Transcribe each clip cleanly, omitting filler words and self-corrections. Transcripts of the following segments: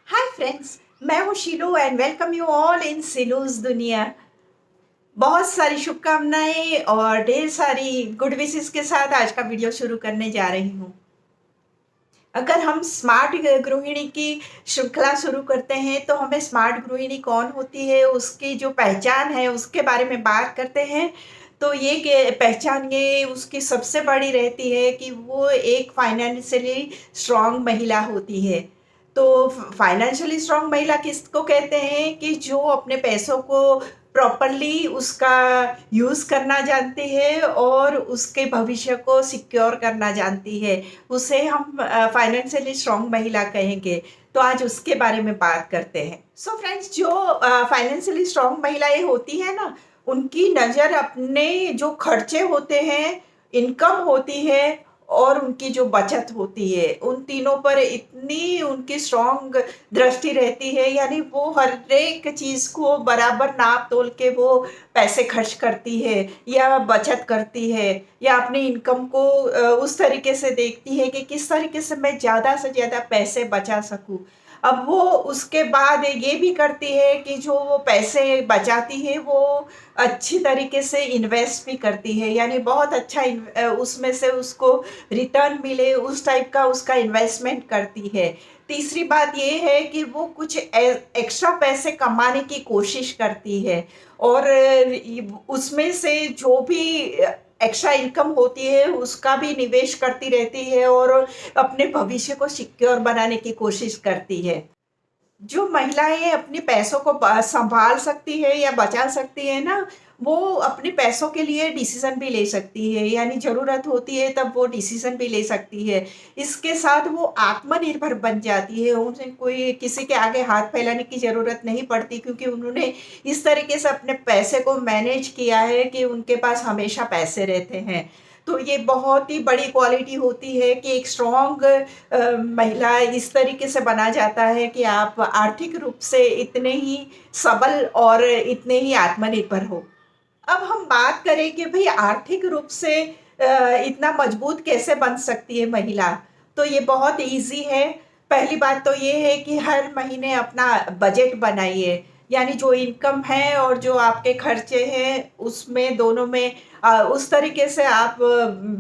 हाय friends, मैं हूँ Sheelu and welcome you all in सिलूस दुनिया। बहुत सारी शुभकामनाएं और ढेर सारी गुड विशेस के साथ आज का वीडियो शुरू करने जा रही हूँ। अगर हम स्मार्ट गृहिणी की श्रृंखला शुरू करते हैं तो हमें स्मार्ट गृहिणी कौन होती है, उसकी जो पहचान है उसके बारे में बात करते हैं। तो पहचान ये उसकी सबसे बड़ी रहती है कि वो एक फाइनेंशियली स्ट्रांग महिला होती है। तो फाइनेंशियली स्ट्रांग महिला किसको कहते हैं कि जो अपने पैसों को प्रॉपरली उसका यूज़ करना जानती है और उसके भविष्य को सिक्योर करना जानती है। उसे हम फाइनेंशियली स्ट्रांग महिला कहेंगे। तो आज उसके बारे में बात करते हैं। सो फ्रेंड्स, जो फाइनेंशियली स्ट्रांग महिलाएं होती है ना, उनकी नज़र अपने जो खर्चे होते हैं, इनकम होती है और उनकी जो बचत होती है, उन तीनों पर इतनी उनकी स्ट्रांग दृष्टि रहती है। यानी वो हर एक चीज़ को बराबर नाप तोल के वो पैसे खर्च करती है या बचत करती है या अपनी इनकम को उस तरीके से देखती है कि किस तरीके से मैं ज़्यादा से ज़्यादा पैसे बचा सकूँ। अब वो उसके बाद ये भी करती है कि जो वो पैसे बचाती है वो अच्छी तरीके से इन्वेस्ट भी करती है, यानी बहुत अच्छा उसमें से उसको रिटर्न मिले उस टाइप का उसका इन्वेस्टमेंट करती है। तीसरी बात ये है कि वो कुछ एक्स्ट्रा पैसे कमाने की कोशिश करती है और उसमें से जो भी एक्स्ट्रा इनकम होती है उसका भी निवेश करती रहती है और अपने भविष्य को सिक्योर बनाने की कोशिश करती है। जो महिलाएँ अपने पैसों को सँभाल सकती है या बचा सकती है ना, वो अपने पैसों के लिए डिसीज़न भी ले सकती है, यानी ज़रूरत होती है तब वो डिसीज़न भी ले सकती है। इसके साथ वो आत्मनिर्भर बन जाती है, उन्हें कोई किसी के आगे हाथ फैलाने की ज़रूरत नहीं पड़ती, क्योंकि उन्होंने इस तरीके से अपने पैसे को मैनेज किया है कि उनके पास हमेशा पैसे रहते हैं। तो ये बहुत ही बड़ी क्वालिटी होती है कि एक स्ट्रॉन्ग महिला इस तरीके से बना जाता है कि आप आर्थिक रूप से इतने ही सबल और इतने ही आत्मनिर्भर हो। अब हम बात करें कि भई आर्थिक रूप से इतना मजबूत कैसे बन सकती है महिला? तो ये बहुत ईज़ी है। पहली बात तो ये है कि हर महीने अपना बजट बनाइए, यानी जो इनकम है और जो आपके खर्चे हैं, उसमें दोनों में उस तरीके से आप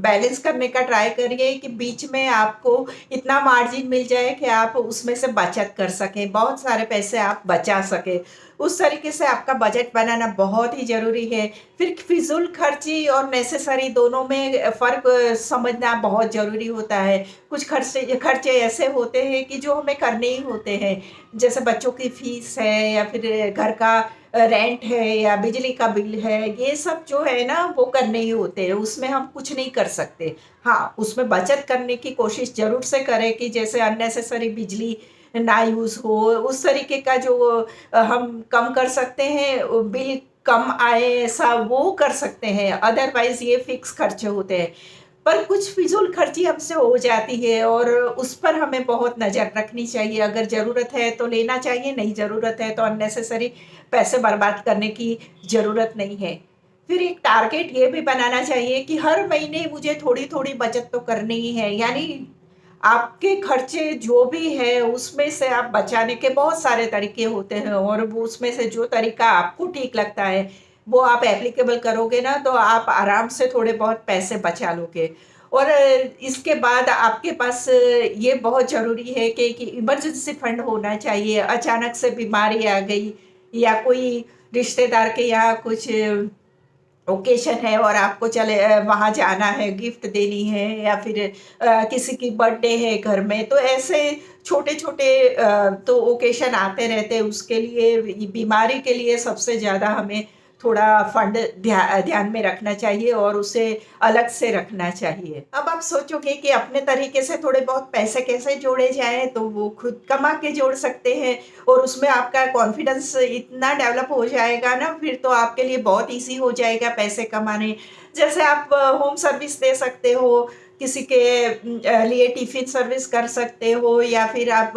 बैलेंस करने का ट्राई करिए कि बीच में आपको इतना मार्जिन मिल जाए कि आप उसमें से बचत कर सकें, बहुत सारे पैसे आप बचा सकें। उस तरीके से आपका बजट बनाना बहुत ही ज़रूरी है। फिर फिज़ूल खर्ची और नेसेसरी दोनों में फ़र्क समझना बहुत ज़रूरी होता है। कुछ खर्चे खर्चे ऐसे होते हैं कि जो हमें करने ही होते हैं, जैसे बच्चों की फ़ीस है या फिर घर का रेंट है या बिजली का बिल है, ये सब जो है ना वो करने ही होते हैं, उसमें हम कुछ नहीं कर सकते। हाँ, उसमें बचत करने की कोशिश ज़रूर से करें कि जैसे अननेसेसरी बिजली ना यूज़ हो, उस तरीके का जो हम कम कर सकते हैं, बिल कम आए ऐसा वो कर सकते हैं, अदरवाइज़ ये फ़िक्स खर्चे होते हैं। पर कुछ फिज़ूल खर्ची हमसे हो जाती है और उस पर हमें बहुत नज़र रखनी चाहिए। अगर ज़रूरत है तो लेना चाहिए, नहीं ज़रूरत है तो अननेसेसरी पैसे बर्बाद करने की ज़रूरत नहीं है। फिर एक टारगेट ये भी बनाना चाहिए कि हर महीने मुझे थोड़ी-थोड़ी बचत तो करनी ही है। यानी आपके खर्चे जो भी है उसमें से आप बचाने के बहुत सारे तरीके होते हैं और वो उसमें से जो तरीका आपको ठीक लगता है, वो आप एप्लीकेबल करोगे ना तो आप आराम से थोड़े बहुत पैसे बचा लोगे। और इसके बाद आपके पास ये बहुत ज़रूरी है कि इमरजेंसी फंड होना चाहिए। अचानक से बीमारी आ गई या कोई रिश्तेदार के यहाँ कुछ ओकेशन है और आपको वहाँ जाना है, गिफ्ट देनी है या फिर किसी की बर्थडे है घर में, तो ऐसे छोटे-छोटे तो ओकेशन आते रहते हैं, उसके लिए बीमारी के लिए सबसे ज़्यादा हमें थोड़ा फंड ध्यान में रखना चाहिए और उसे अलग से रखना चाहिए। अब आप सोचोगे कि अपने तरीके से थोड़े बहुत पैसे कैसे जोड़े जाएँ, तो वो खुद कमा के जोड़ सकते हैं और उसमें आपका कॉन्फिडेंस इतना डेवलप हो जाएगा ना, फिर तो आपके लिए बहुत ईज़ी हो जाएगा पैसे कमाने। जैसे आप होम सर्विस दे सकते हो, किसी के लिए टिफ़िन सर्विस कर सकते हो या फिर आप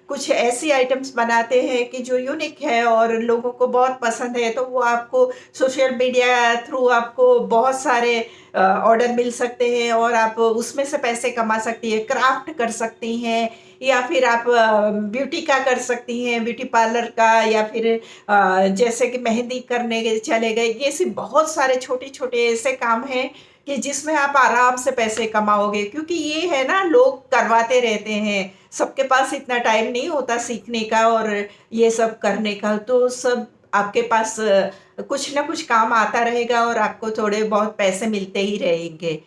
कुछ ऐसी आइटम्स बनाते हैं कि जो यूनिक है और लोगों को बहुत पसंद है, तो वो आपको सोशल मीडिया थ्रू आपको बहुत सारे ऑर्डर मिल सकते हैं और आप उसमें से पैसे कमा सकती हैं, क्राफ्ट कर सकती हैं, या फिर आप ब्यूटी का कर सकती हैं, ब्यूटी पार्लर का, या फिर जैसे कि मेहंदी करने के चले गए। ये ऐसे बहुत सारे छोटे-छोटे ऐसे काम हैं कि जिसमें आप आराम से पैसे कमाओगे, क्योंकि ये है ना, लोग करवाते रहते हैं। सबके पास इतना टाइम नहीं होता सीखने का और ये सब करने का, तो सब आपके पास कुछ ना कुछ काम आता रहेगा और आपको थोड़े बहुत पैसे मिलते ही रहेंगे।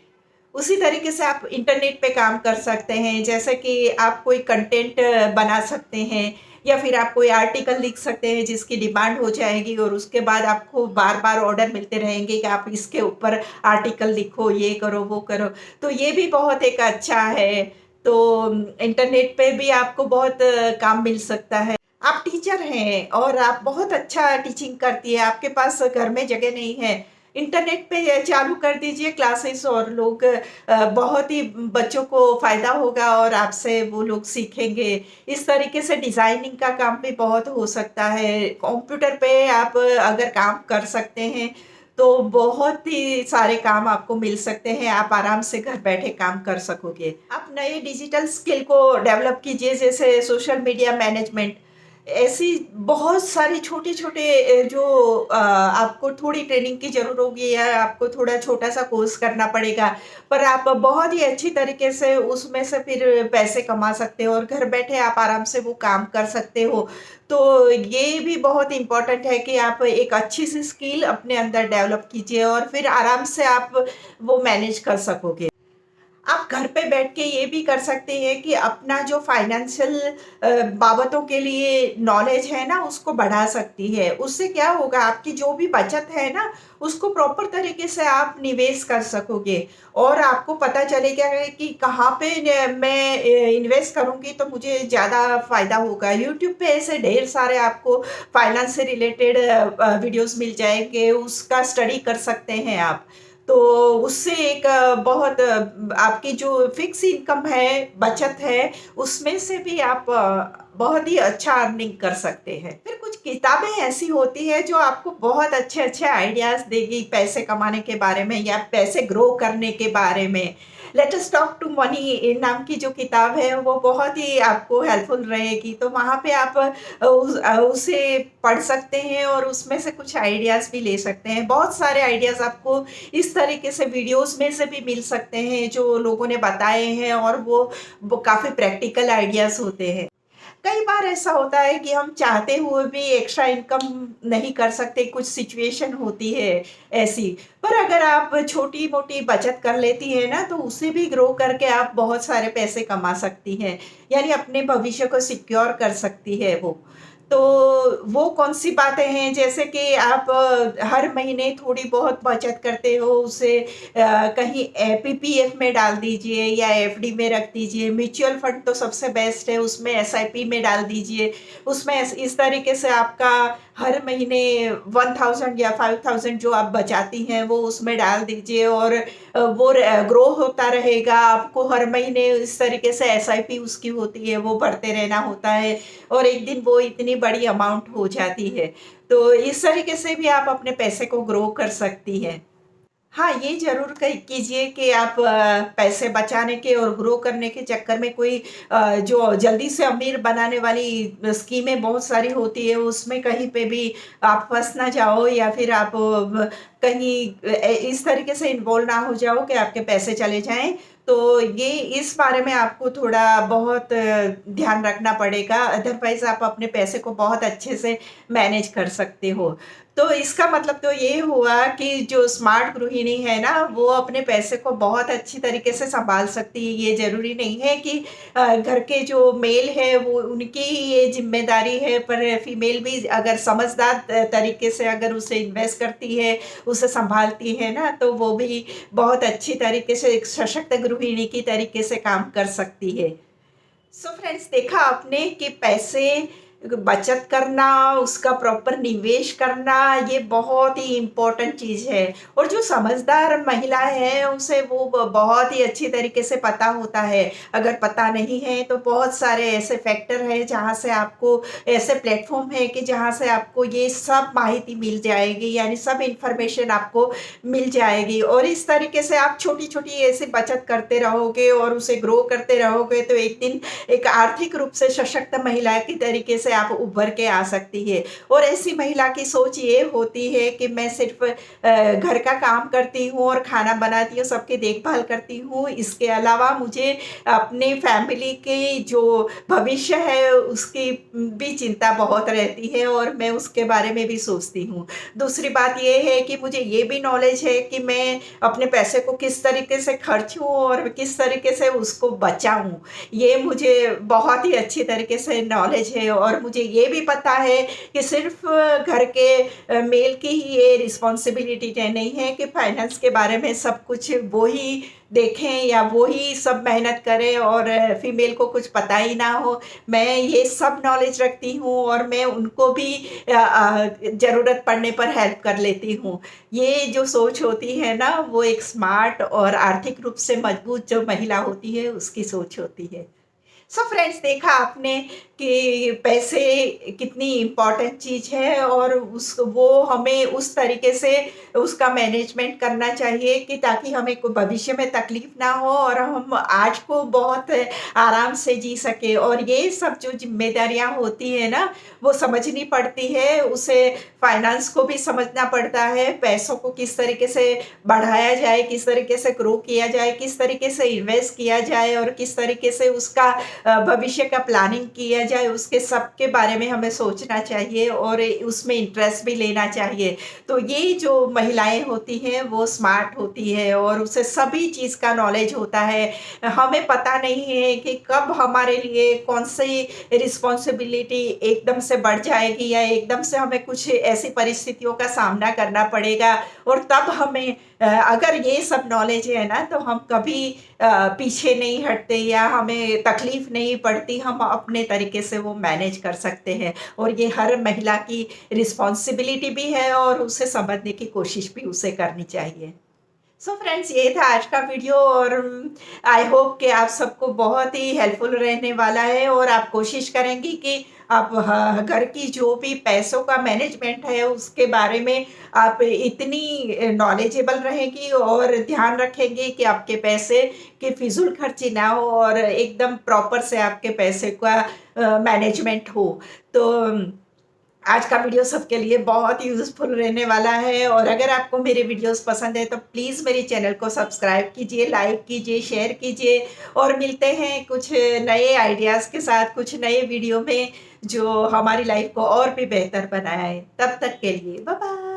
उसी तरीके से आप इंटरनेट पे काम कर सकते हैं, जैसे कि आप कोई कंटेंट बना सकते हैं, या फिर आप कोई आर्टिकल लिख सकते हैं जिसकी डिमांड हो जाएगी और उसके बाद आपको बार-बार ऑर्डर मिलते रहेंगे कि आप इसके ऊपर आर्टिकल लिखो, ये करो, वो करो। तो ये भी बहुत एक अच्छा है। तो इंटरनेट पे भी आपको बहुत काम मिल सकता है। आप टीचर हैं और आप बहुत अच्छा टीचिंग करती है, आपके पास घर में जगह नहीं है, इंटरनेट पे चालू कर दीजिए क्लासेस और लोग बहुत ही बच्चों को फ़ायदा होगा और आपसे वो लोग सीखेंगे। इस तरीके से डिज़ाइनिंग का काम भी बहुत हो सकता है। कंप्यूटर पे आप अगर काम कर सकते हैं, तो बहुत ही सारे काम आपको मिल सकते हैं, आप आराम से घर बैठे काम कर सकोगे। आप नए डिजिटल स्किल को डेवलप कीजिए, जैसे सोशल मीडिया मैनेजमेंट। ऐसी बहुत सारी छोटे-छोटे जो आपको थोड़ी ट्रेनिंग की ज़रूरत होगी या आपको थोड़ा छोटा-सा कोर्स करना पड़ेगा, पर आप बहुत ही अच्छी तरीके से उसमें से फिर पैसे कमा सकते हो और घर बैठे आप आराम से वो काम कर सकते हो। तो ये भी बहुत इम्पोर्टेंट है कि आप एक अच्छी-सी स्किल अपने अंदर डेवलप कीजिए और फिर आराम से आप वो मैनेज कर सकोगे। आप घर पे बैठ के ये भी कर सकते हैं कि अपना जो फाइनेंशियल बाबतों के लिए नॉलेज है ना, उसको बढ़ा सकती है। उससे क्या होगा, आपकी जो भी बचत है ना, उसको प्रॉपर तरीके से आप निवेश कर सकोगे और आपको पता चलेगा कि कहाँ पे मैं इन्वेस्ट करूँगी तो मुझे ज़्यादा फ़ायदा होगा। यूट्यूब पे ऐसे ढेर सारे आपको फाइनेंस से रिलेटेड वीडियोज़ मिल जाएँगे, उसका स्टडी कर सकते हैं आप। तो उससे एक बहुत आपकी जो फ़िक्स इनकम है, बचत है, उसमें से भी आप बहुत ही अच्छा अर्निंग कर सकते हैं। फिर कुछ किताबें ऐसी होती हैं जो आपको बहुत अच्छे-अच्छे आइडियाज़ देगी पैसे कमाने के बारे में या पैसे ग्रो करने के बारे में। Let us talk to Mani नाम की जो किताब है, वो बहुत ही आपको हेल्पफुल रहेगी। तो वहाँ पे आप उसे पढ़ सकते हैं और उसमें से कुछ आइडियाज़ भी ले सकते हैं। बहुत सारे आइडियाज़ आपको इस तरीके से वीडियोज़ में से भी मिल सकते हैं जो लोगों ने बताए हैं और वो काफ़ी प्रैक्टिकल आइडियाज़ होते हैं। कई बार ऐसा होता है कि हम चाहते हुए भी एक्स्ट्रा इनकम नहीं कर सकते, कुछ सिचुएशन होती है ऐसी। पर अगर आप छोटी-मोटी बचत कर लेती हैं ना, तो उसे भी ग्रो करके आप बहुत सारे पैसे कमा सकती हैं। यानी अपने भविष्य को सिक्योर कर सकती है वो। तो वो कौन-सी बातें हैं, जैसे कि आप हर महीने थोड़ी बहुत बचत करते हो, उसे कहीं पीपीएफ में डाल दीजिए या एफडी में रख दीजिए। म्यूचुअल फंड तो सबसे बेस्ट है, उसमें एसआईपी में डाल दीजिए। उसमें इस तरीके से आपका हर महीने 1000 या 5000 जो आप बचाती हैं वो उसमें डाल दीजिए और वो ग्रो होता रहेगा। आपको हर महीने इस तरीके से एसआईपी उसकी होती है, वो भरते रहना होता है और एक दिन वो इतनी बड़ी अमाउंट हो जाती है। तो इस तरीके से भी आप अपने पैसे को ग्रो कर सकती हैं। हाँ, ये ज़रूर कई कीजिए कि आप पैसे बचाने के और ग्रो करने के चक्कर में कोई जो जल्दी से अमीर बनाने वाली स्कीमें बहुत सारी होती है, उसमें कहीं पे भी आप फँस ना जाओ या फिर आप कहीं इस तरीके से इन्वॉल्व ना हो जाओ कि आपके पैसे चले जाएँ। तो ये इस बारे में आपको थोड़ा बहुत ध्यान रखना पड़ेगा, अदरवाइज़ आप अपने पैसे को बहुत अच्छे से मैनेज कर सकते हो। तो इसका मतलब तो ये हुआ कि जो स्मार्ट गृहिणी है ना, वो अपने पैसे को बहुत अच्छी तरीके से सँभाल सकती है। ये ज़रूरी नहीं है कि घर के जो मेल है वो उनकी ही ये ज़िम्मेदारी है, पर फीमेल भी अगर समझदार तरीके से अगर उसे इन्वेस्ट करती है, उसे सँभालती है ना, तो वो भी बहुत अच्छी तरीके से एक सशक्त गृहिणी की तरीके से काम कर सकती है। सो फ्रेंड्स, देखा आपने कि पैसे बचत करना, उसका प्रॉपर निवेश करना, ये बहुत ही इम्पोर्टेंट चीज़ है। और जो समझदार महिला है उसे वो बहुत ही अच्छी तरीके से पता होता है। अगर पता नहीं है तो बहुत सारे ऐसे फैक्टर हैं जहाँ से आपको, ऐसे प्लेटफॉर्म है कि जहाँ से आपको ये सब माहिती मिल जाएगी, यानी सब इंफॉर्मेशन आपको मिल जाएगी। और इस तरीके से आप छोटी-छोटी ऐसे बचत करते रहोगे और उसे ग्रो करते रहोगे तो एक दिन एक आर्थिक रूप से सशक्त महिला की तरीके से आप उभर के आ सकती है। और ऐसी महिला की सोच ये होती है कि मैं सिर्फ़ घर का काम करती हूँ और खाना बनाती हूँ, सबकी देखभाल करती हूँ। इसके अलावा मुझे अपनी फैमिली की जो भविष्य है उसकी भी चिंता बहुत रहती है और मैं उसके बारे में भी सोचती हूँ। दूसरी बात ये है कि मुझे ये भी नॉलेज है कि मैं अपने पैसे को किस तरीके से खर्चूँ और किस तरीके से उसको बचाऊँ। ये मुझे बहुत ही अच्छी तरीके से नॉलेज है। और मुझे ये भी पता है कि सिर्फ़ घर के मेल की ही ये रिस्पॉन्सिबिलिटी नहीं है कि फाइनेंस के बारे में सब कुछ वो ही देखें या वो ही सब मेहनत करें और फीमेल को कुछ पता ही ना हो। मैं ये सब नॉलेज रखती हूँ और मैं उनको भी ज़रूरत पड़ने पर हेल्प कर लेती हूँ। ये जो सोच होती है ना, वो एक स्मार्ट और आर्थिक रूप से मजबूत जो महिला होती है उसकी सोच होती है। सो फ्रेंड्स, देखा आपने कि पैसे कितनी इम्पोर्टेंट चीज़ है और उस वो हमें उस तरीके से उसका मैनेजमेंट करना चाहिए कि ताकि हमें कोई भविष्य में तकलीफ़ ना हो और हम आज को बहुत आराम से जी सकें। और ये सब जो ज़िम्मेदारियाँ होती हैं ना, वो समझनी पड़ती है, उसे फाइनेंस को भी समझना पड़ता है, पैसों को किस तरीके से बढ़ाया जाए, किस तरीके से ग्रो किया जाए, किस तरीके से इन्वेस्ट किया जाए और किस तरीके से उसका भविष्य का प्लानिंग किया जाए, उसके सब के बारे में हमें सोचना चाहिए और उसमें इंटरेस्ट भी लेना चाहिए। तो ये जो महिलाएँ होती हैं वो स्मार्ट होती है और उसे सभी चीज़ का नॉलेज होता है। हमें पता नहीं है कि कब हमारे लिए कौन-सी रिस्पॉन्सिबिलिटी एकदम से बढ़ जाएगी या एकदम से हमें कुछ ऐसी परिस्थितियों का सामना करना पड़ेगा। और तब हमें अगर ये सब नॉलेज है ना तो हम कभी पीछे नहीं हटते या हमें तकलीफ़ नहीं पड़ती, हम अपने तरीके से वो मैनेज कर सकते हैं। और ये हर महिला की रिस्पॉन्सिबिलिटी भी है और उसे समझने की कोशिश भी उसे करनी चाहिए। सो फ्रेंड्स, ये था आज का वीडियो और आई होप कि आप सबको बहुत ही हेल्पफुल रहने वाला है और आप कोशिश करेंगी कि आप घर की जो भी पैसों का मैनेजमेंट है उसके बारे में आप इतनी नॉलेजेबल रहेंगी और ध्यान रखेंगे कि आपके पैसे की फिजूल खर्ची ना हो और एकदम प्रॉपर से आपके पैसे का मैनेजमेंट हो। तो आज का वीडियो सबके लिए बहुत ही यूज़फुल रहने वाला है और अगर आपको मेरे वीडियोस पसंद है तो प्लीज़ मेरे चैनल को सब्सक्राइब कीजिए, लाइक कीजिए, शेयर कीजिए और मिलते हैं कुछ नए आइडियाज़ के साथ कुछ नए वीडियो में जो हमारी लाइफ को और भी बेहतर बनाए। तब तक के लिए बाय बाय।